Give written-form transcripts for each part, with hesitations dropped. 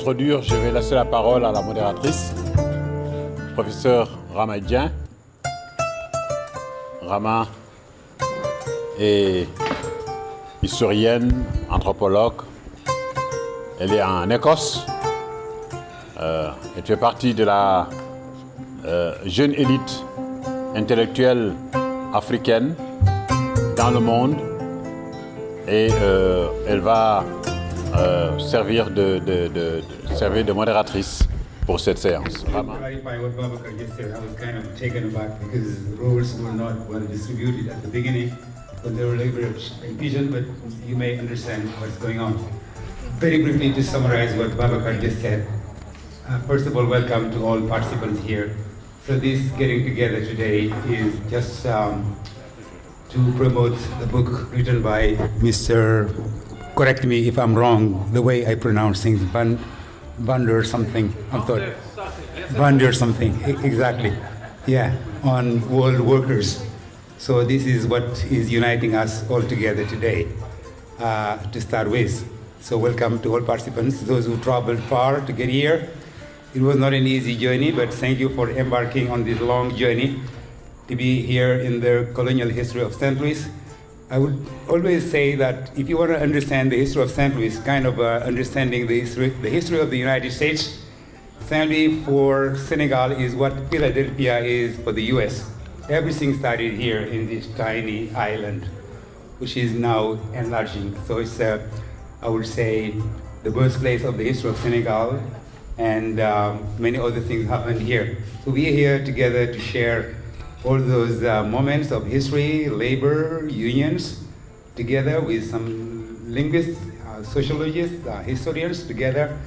introduire, je vais laisser la parole à la modératrice, professeur Rama Dieng. Rama est historienne, anthropologue. Elle est en Écosse. Elle fait partie de la jeune élite intellectuelle africaine dans le monde. Et elle va servir de modératrice pour cette séance. Rama. Clarify what Babakar just said. I was kind of taken aback because roles were not well distributed at the beginning when there were labor confusion, but you may understand what's going on. Very briefly to summarize what Babakar just said. First of all, welcome to all participants here. So this getting together today is just to promote the book written by Mr. Correct me if I'm wrong, the way I pronounce things, Vander something, I'm sorry. Vander something, exactly. Yeah, on world workers. So this is what is uniting us all together today, to start with. So welcome to all participants, those who traveled far to get here. It was not an easy journey, but thank you for embarking on this long journey to be here in the colonial history of St. Louis. I would always say that if you want to understand the history of St. Louis, kind of understanding the history of the United States, St. Louis for Senegal is what Philadelphia is for the US. Everything started here in this tiny island, which is now enlarging. So it's, I would say, the birthplace of the history of Senegal, and many other things happened here. So we are here together to share all those moments of history, labor, unions, together with some linguists, sociologists, historians, together,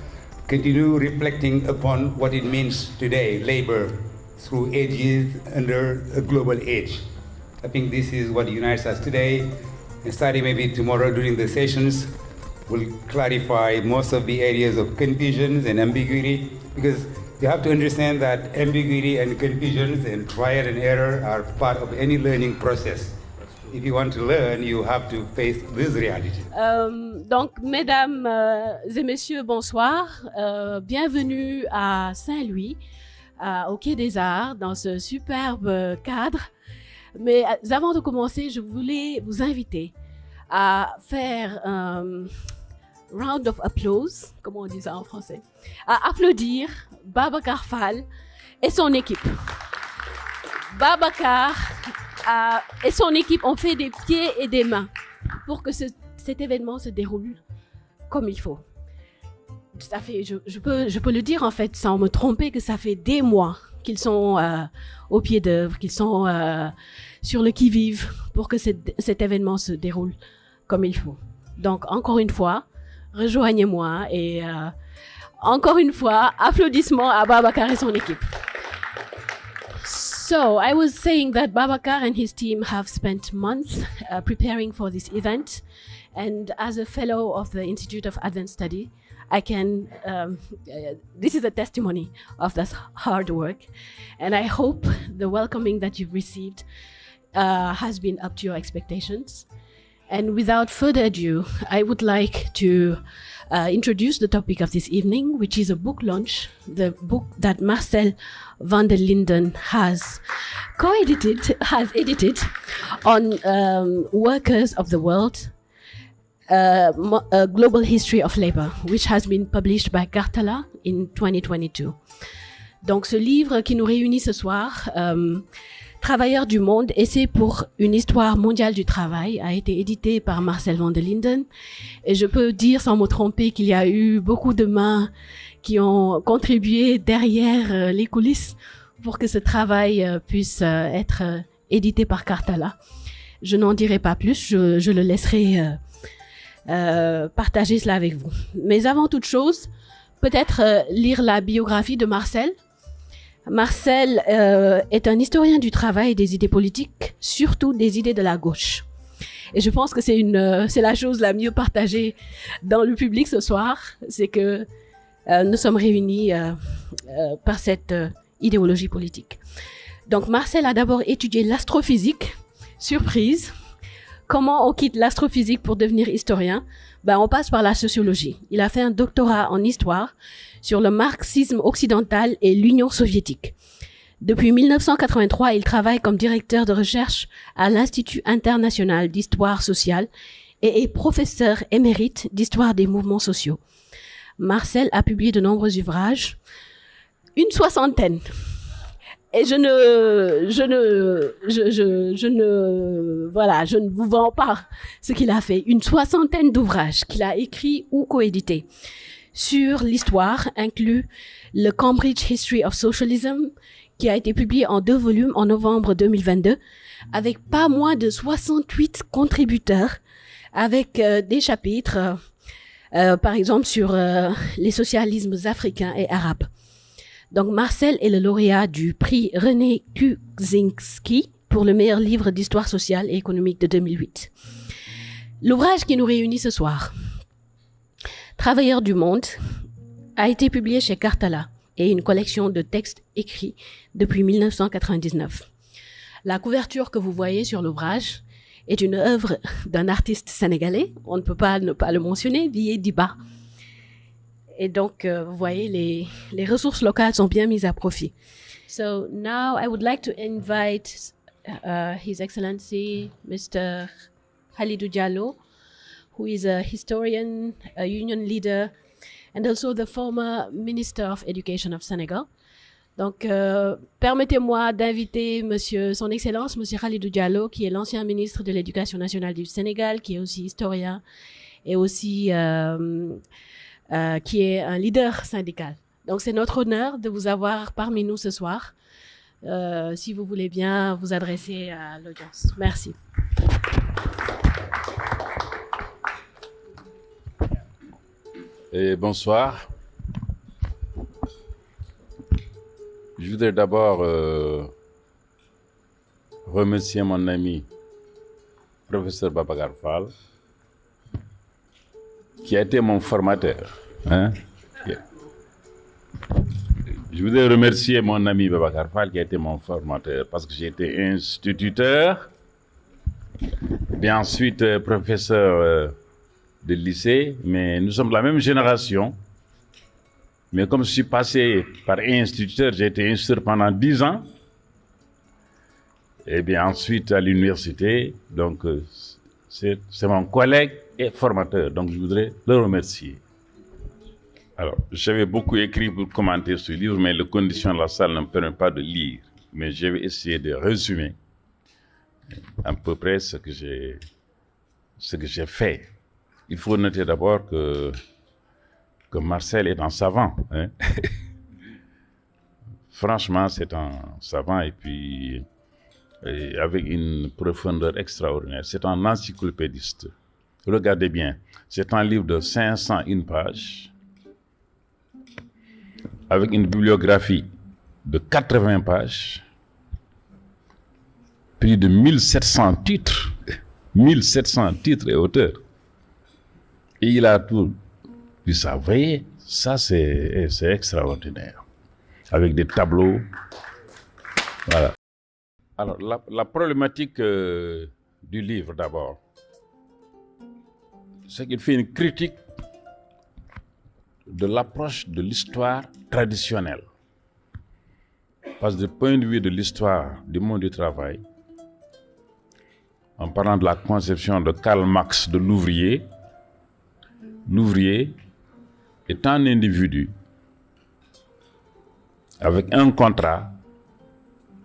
continue reflecting upon what it means today, labor, through ages under a global age. I think this is what unites us today, and starting maybe tomorrow during the sessions, we'll clarify most of the areas of confusions and ambiguity, because you have to understand that ambiguity and confusions and trial and error are part of any learning process. If you want to learn, you have to face this reality. Donc, mesdames et messieurs, bonsoir. Bienvenue à Saint-Louis, au Quai des Arts, dans ce superbe cadre. Mais avant de commencer, je voulais vous inviter à faire round of applause, comment on dit ça en français, à applaudir Babakar Fall et son équipe. Babakar et son équipe ont fait des pieds et des mains pour que cet événement se déroule comme il faut. Ça fait, je peux le dire en fait sans me tromper, que ça fait des mois qu'ils sont au pied d'œuvre, qu'ils sont sur le qui-vive pour que cet événement se déroule comme il faut. Donc encore une fois, rejoignez-moi et encore une fois, applaudissements à Babakar et son équipe. So, I was saying that Babakar and his team have spent months preparing for this event, and as a fellow of the Institute of Advanced Study, I can, this is a testimony of this hard work, and I hope the welcoming that you've received has been up to your expectations. And without further ado, I would like to introduce the topic of this evening, which is a book launch, the book that Marcel van der Linden has edited on workers of the world, a global history of labor, which has been published by Cartala in 2022. Donc ce livre qui nous réunit ce soir, Travailleurs du monde, essai pour une histoire mondiale du travail, a été édité par Marcel van der Linden. Et je peux dire sans me tromper qu'il y a eu beaucoup de mains qui ont contribué derrière les coulisses pour que ce travail puisse être édité par Cartala. Je n'en dirai pas plus, je le laisserai partager cela avec vous. Mais avant toute chose, peut-être lire la biographie de Marcel. Marcel est un historien du travail et des idées politiques, surtout des idées de la gauche. Et je pense que c'est la chose la mieux partagée dans le public ce soir, c'est que nous sommes réunis par cette idéologie politique. Donc Marcel a d'abord étudié l'astrophysique, surprise, comment on quitte l'astrophysique pour devenir historien? Ben, on passe par la sociologie. Il a fait un doctorat en histoire sur le marxisme occidental et l'Union soviétique. Depuis 1983, il travaille comme directeur de recherche à l'Institut international d'histoire sociale et est professeur émérite d'histoire des mouvements sociaux. Marcel a publié de nombreux ouvrages, une soixantaine. Et je ne vous vends pas ce qu'il a fait. Une soixantaine d'ouvrages qu'il a écrits ou coédités sur l'histoire, inclut le Cambridge History of Socialism, qui a été publié en 2 volumes en novembre 2022, avec pas moins de 68 contributeurs, avec des chapitres, par exemple, sur les socialismes africains et arabes. Donc, Marcel est le lauréat du prix René Kuczynski pour le meilleur livre d'histoire sociale et économique de 2008. L'ouvrage qui nous réunit ce soir, Travailleurs du monde, a été publié chez Karthala et une collection de textes écrits depuis 1999. La couverture que vous voyez sur l'ouvrage est une œuvre d'un artiste sénégalais, on ne peut pas ne pas le mentionner, Vié Diba. Et donc, vous voyez, les ressources locales sont bien mises à profit. So now I would like to invite His Excellency Mr. Khalidou Diallo, who is a historian, a union leader, and also the former Minister of Education of Senegal. Donc, permettez-moi d'inviter Son Excellence, Monsieur Khalidou Diallo, qui est l'ancien ministre de l'Éducation nationale du Sénégal, qui est aussi historien et aussi qui est un leader syndical. Donc, c'est notre honneur de vous avoir parmi nous ce soir. Si vous voulez bien vous adresser à l'audience. Merci. Et bonsoir. Je voudrais d'abord remercier mon ami, professeur Babacar Fall, qui a été mon formateur. Hein? Je voudrais remercier mon ami Babacar Fall, qui a été mon formateur, parce que j'ai été instituteur, puis ensuite professeur de lycée, mais nous sommes de la même génération. Mais comme je suis passé par instituteur, j'ai été instituteur pendant 10 ans. Et bien ensuite à l'université, donc c'est mon collègue et formateur, donc je voudrais le remercier. Alors, j'avais beaucoup écrit pour commenter ce livre, mais les conditions de la salle ne me permettent pas de lire. Mais je vais essayer de résumer à peu près ce que j'ai fait. Il faut noter d'abord que Marcel est un savant. Hein? Franchement, c'est un savant et puis avec une profondeur extraordinaire. C'est un encyclopédiste. Regardez bien, c'est un livre de 501 pages avec une bibliographie de 80 pages, plus de 1700 titres, 1700 titres et auteurs. Et il a tout. Puis ça, vous voyez, ça c'est extraordinaire. Avec des tableaux. Voilà. Alors, la problématique du livre d'abord, c'est qu'il fait une critique de l'approche de l'histoire traditionnelle. Parce que du point de vue de l'histoire du monde du travail, en parlant de la conception de Karl Marx de l'ouvrier est un individu avec un contrat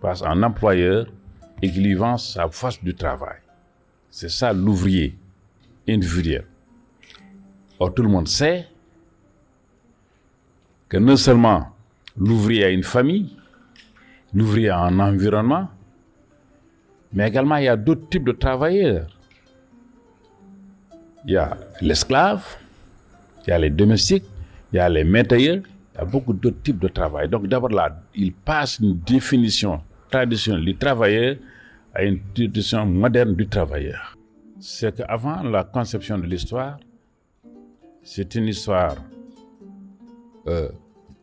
face à un employeur et qui lui vend sa force du travail. C'est ça l'ouvrier individuel. Or, tout le monde sait que non seulement l'ouvrier a une famille, l'ouvrier a un environnement, mais également il y a d'autres types de travailleurs. Il y a l'esclave, il y a les domestiques, il y a les métayers, il y a beaucoup d'autres types de travail. Donc d'abord là, il passe une définition traditionnelle du travailleur à une définition moderne du travailleur. C'est qu'avant la conception de l'histoire, c'est une histoire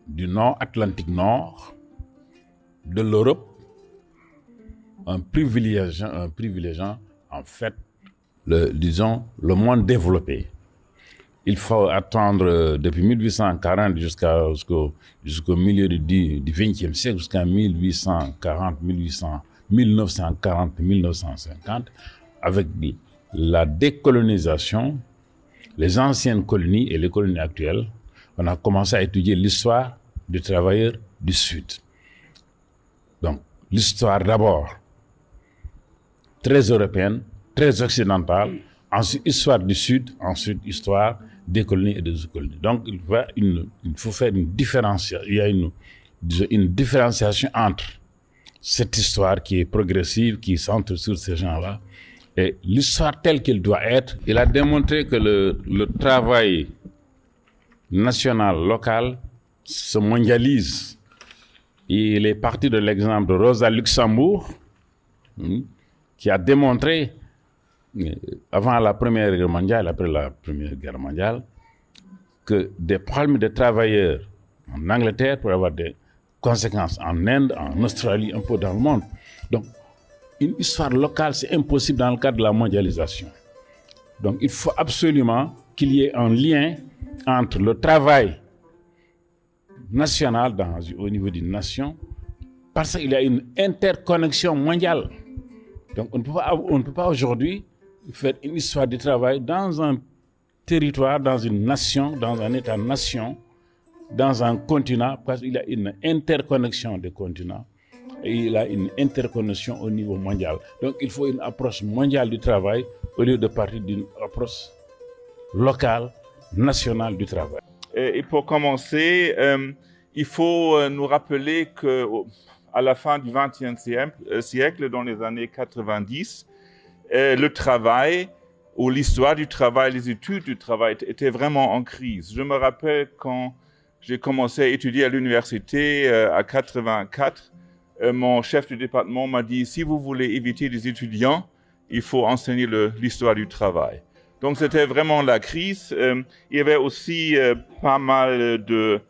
du Nord-Atlantique Nord, de l'Europe, en privilégiant en fait le monde développé. Il faut attendre depuis 1840 jusqu'au milieu du XXe siècle, jusqu'en 1940-1950, avec la décolonisation, les anciennes colonies et les colonies actuelles. On a commencé à étudier l'histoire des travailleurs du Sud. Donc, l'histoire d'abord très européenne, très occidentale, ensuite histoire du Sud, ensuite histoire des colonies et des colonies. Donc, il faut faire une différenciation. Il y a une différenciation entre cette histoire qui est progressive, qui centre sur ces gens-là, et l'histoire telle qu'elle doit être. Il a démontré que le travail national, local, se mondialise. Il est parti de l'exemple de Rosa Luxembourg, qui a démontré, avant la Première Guerre mondiale, après la Première Guerre mondiale, que des problèmes de travailleurs en Angleterre pourraient avoir des conséquences en Inde, en Australie, un peu dans le monde. Donc, une histoire locale, c'est impossible dans le cadre de la mondialisation. Donc, il faut absolument qu'il y ait un lien entre le travail national au niveau d'une nation, parce qu'il y a une interconnexion mondiale. Donc, on ne peut pas aujourd'hui faire une histoire du travail dans un territoire, dans une nation, dans un État-nation, dans un continent, parce qu'il y a une interconnexion des continents et il y a une interconnexion au niveau mondial. Donc, il faut une approche mondiale du travail au lieu de partir d'une approche locale, nationale du travail. Et pour commencer, il faut nous rappeler qu'à la fin du XXe siècle, dans les années 90, le travail ou l'histoire du travail, les études du travail étaient vraiment en crise. Je me rappelle quand j'ai commencé à étudier à l'université à 84, mon chef du département m'a dit « Si vous voulez éviter des étudiants, il faut enseigner l'histoire du travail ». Donc c'était vraiment la crise. Il y avait aussi pas mal de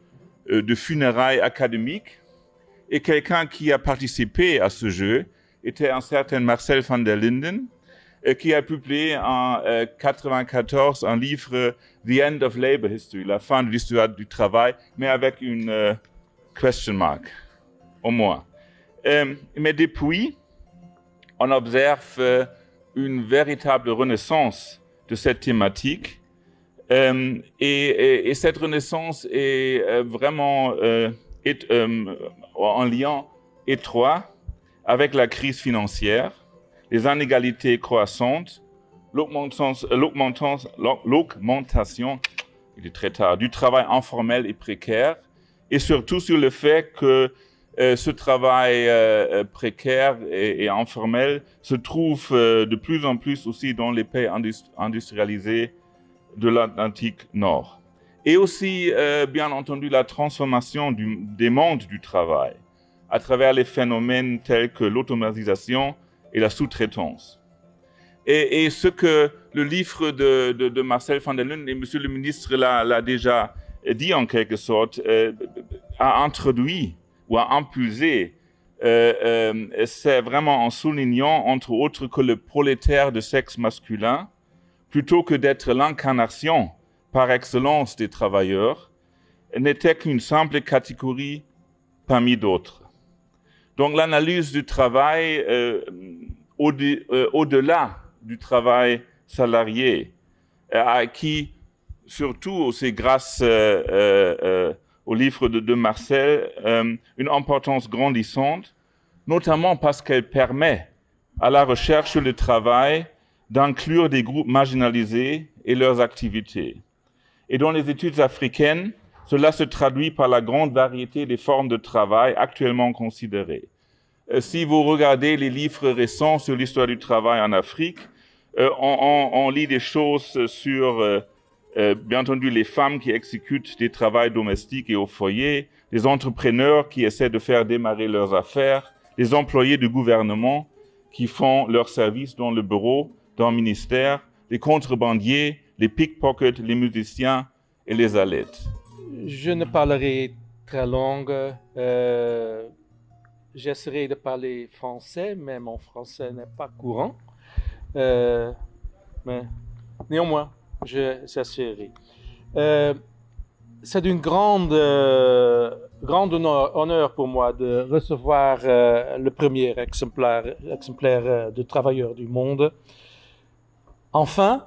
funérailles académiques. Et quelqu'un qui a participé à ce jeu était un certain Marcel van der Linden, qui a publié en 1994 un livre The End of Labor History, la fin de l'histoire du travail, mais avec une question mark, au moins. Mais depuis, on observe une véritable renaissance de cette thématique. Et cette renaissance est vraiment en lien étroit avec la crise financière, les inégalités croissantes, l'augmentation, il est très tard, du travail informel et précaire, et surtout sur le fait que ce travail précaire et informel se trouve de plus en plus aussi dans les pays industrialisés de l'Atlantique Nord. Et aussi, bien entendu, la transformation des mondes du travail à travers les phénomènes tels que l'automatisation et la sous-traitance. Et ce que le livre de Marcel van der Linden, et Monsieur le ministre l'a déjà dit en quelque sorte, a introduit ou a impulsé, c'est vraiment en soulignant, entre autres, que le prolétaire de sexe masculin, plutôt que d'être l'incarnation par excellence des travailleurs, n'était qu'une simple catégorie parmi d'autres. Donc l'analyse du travail au-delà du travail salarié, qui surtout, c'est grâce au livre de Marcel, une importance grandissante, notamment parce qu'elle permet à la recherche sur le travail d'inclure des groupes marginalisés et leurs activités. Et dans les études africaines, cela se traduit par la grande variété des formes de travail actuellement considérées. Si vous regardez les livres récents sur l'histoire du travail en Afrique, on lit des choses sur, bien entendu, les femmes qui exécutent des travaux domestiques et au foyer, les entrepreneurs qui essaient de faire démarrer leurs affaires, les employés du gouvernement qui font leur service dans le bureau, dans le ministère, les contrebandiers, les pickpockets, les musiciens et les athlètes. Je ne parlerai très longue. J'essaierai de parler français, mais mon français n'est pas courant. mais néanmoins, je s'assurerai. C'est d'une grande honneur pour moi de recevoir le premier exemplaire de Travailleurs du Monde. Enfin,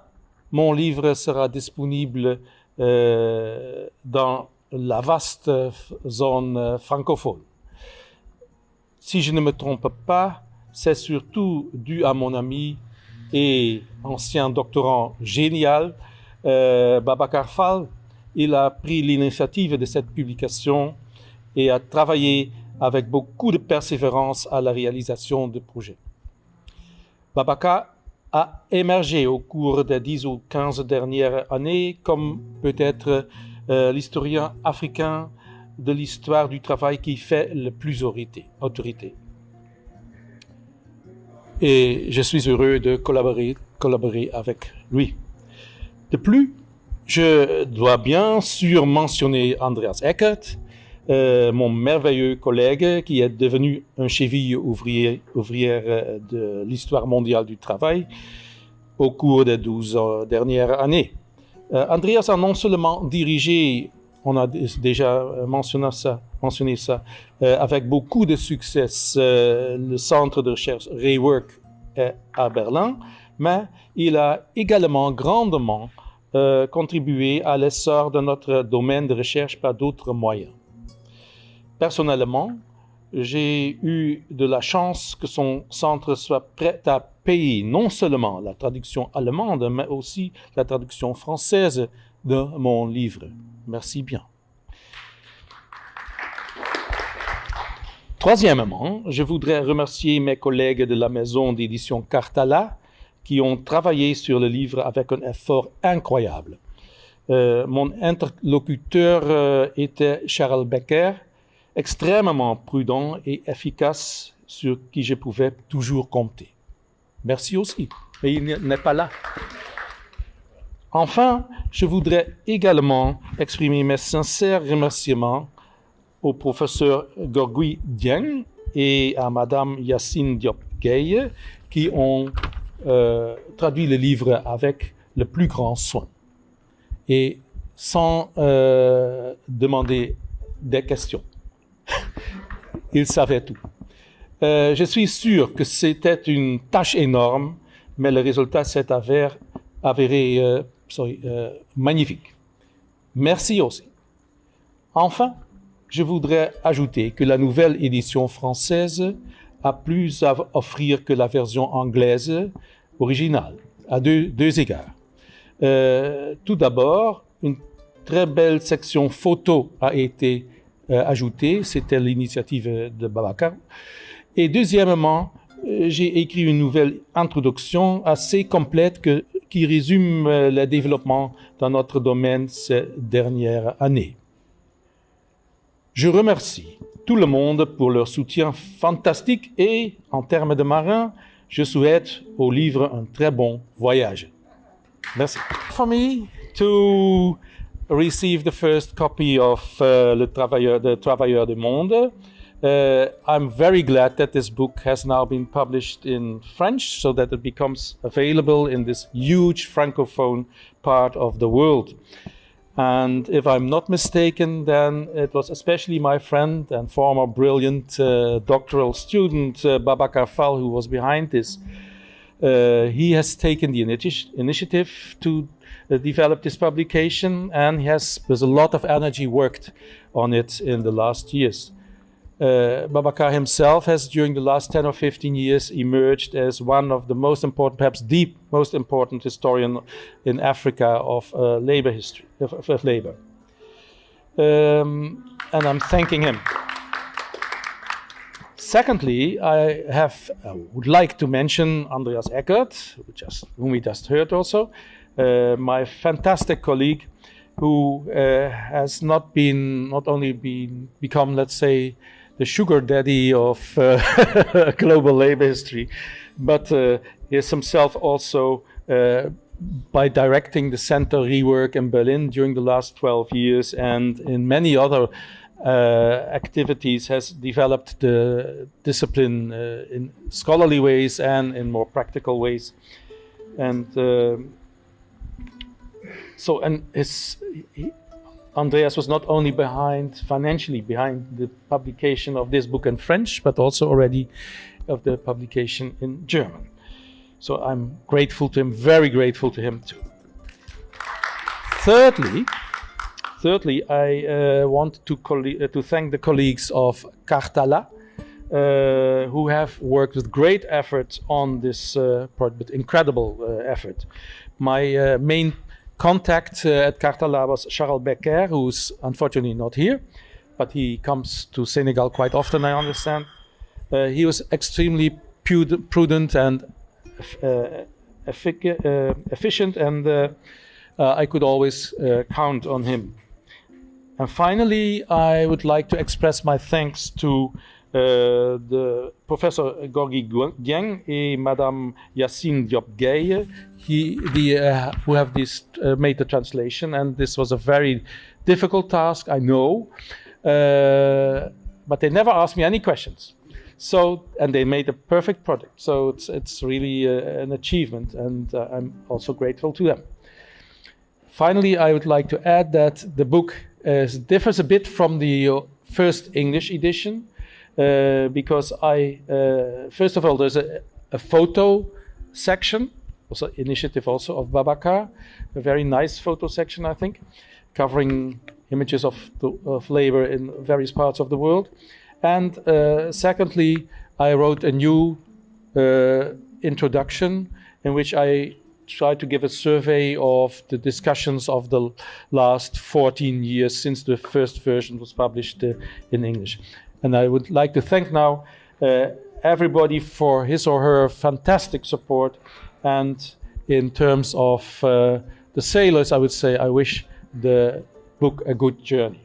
mon livre sera disponible dans la vaste zone francophone. Si je ne me trompe pas, c'est surtout dû à mon ami et ancien doctorant génial, Babacar Fall. Il a pris l'initiative de cette publication et a travaillé avec beaucoup de persévérance à la réalisation du projet. Babacar a émergé au cours des 10 ou 15 dernières années comme peut-être l'historien africain de l'histoire du travail qui fait le plus autorité. Et je suis heureux de collaborer avec lui. De plus, je dois bien sûr mentionner Andreas Eckert, mon merveilleux collègue qui est devenu un cheville ouvrière de l'histoire mondiale du travail au cours des 12 dernières années. Andreas a non seulement dirigé, on a déjà mentionné ça avec beaucoup de succès, le centre de recherche Rework à Berlin, mais il a également grandement contribué à l'essor de notre domaine de recherche par d'autres moyens. Personnellement, j'ai eu de la chance que son centre soit prêt à payer non seulement la traduction allemande, mais aussi la traduction française de mon livre. Merci bien. Troisièmement, je voudrais remercier mes collègues de la maison d'édition Cartala qui ont travaillé sur le livre avec un effort incroyable. Mon interlocuteur était Charles Becker, extrêmement prudent et efficace, sur qui je pouvais toujours compter. Merci aussi, mais il n'est pas là. Enfin, je voudrais également exprimer mes sincères remerciements au professeur Gorgui Dieng et à Madame Yacine Diop-Gueye qui ont traduit le livre avec le plus grand soin et sans demander des questions. Ils savaient tout. Je suis sûr que c'était une tâche énorme, mais le résultat s'est avéré magnifique. Merci aussi. Enfin, je voudrais ajouter que la nouvelle édition française a plus à offrir que la version anglaise originale, à deux égards. Tout d'abord, une très belle section photo a été ajoutée, c'était l'initiative de Babacar. Et deuxièmement, j'ai écrit une nouvelle introduction assez complète qui résume le développement dans notre domaine ces dernières années. Je remercie tout le monde pour leur soutien fantastique et, en termes de marin, je souhaite au livre un très bon voyage. Merci. For me to receive the first copy of the Travailleurs du Monde, I'm very glad that this book has now been published in French so that it becomes available in this huge francophone part of the world. And if I'm not mistaken, then it was especially my friend and former brilliant doctoral student, Babacar Fall, who was behind this. He has taken the initiative to develop this publication, and he has, with a lot of energy, worked on it in the last years. Babacar himself has, during the last 10 or 15 years, emerged as one of the most important, perhaps the most important historian in Africa of labor history, of labor. And I'm thanking him. Secondly, I would like to mention Andreas Eckert, whom we just heard also, my fantastic colleague, who has not only become, let's say, the sugar daddy of global labor history, but is himself also, by directing the Center Rework in Berlin during the last 12 years and in many other activities, has developed the discipline in scholarly ways and in more practical ways. And Andreas was not only financially behind the publication of this book in French, but also already of the publication in German. So I'm grateful to him, very grateful to him too. Thirdly, I want to thank the colleagues of Cartala, who have worked with great effort on this project, with incredible effort. My main contact at Cartala was Charles Becker, who's unfortunately not here, but he comes to Senegal quite often, I understand. He was extremely prudent and efficient, and I could always count on him. And finally, I would like to express my thanks to the Professor Gorgui Dieng and Madame Yacine Diop-Gueye, who have made the translation, and this was a very difficult task, I know, but they never asked me any questions. And they made a perfect product, so it's really an achievement, and I'm also grateful to them. Finally, I would like to add that the book differs a bit from the first English edition, because first of all, there's a photo section, also initiative also of Babacar, a very nice photo section, I think, covering images of labor in various parts of the world. And secondly, I wrote a new introduction in which I tried to give a survey of the discussions of the last 14 years since the first version was published in English. And I would like to thank now everybody for his or her fantastic support. And in terms of the sailors, I would say I wish the book a good journey.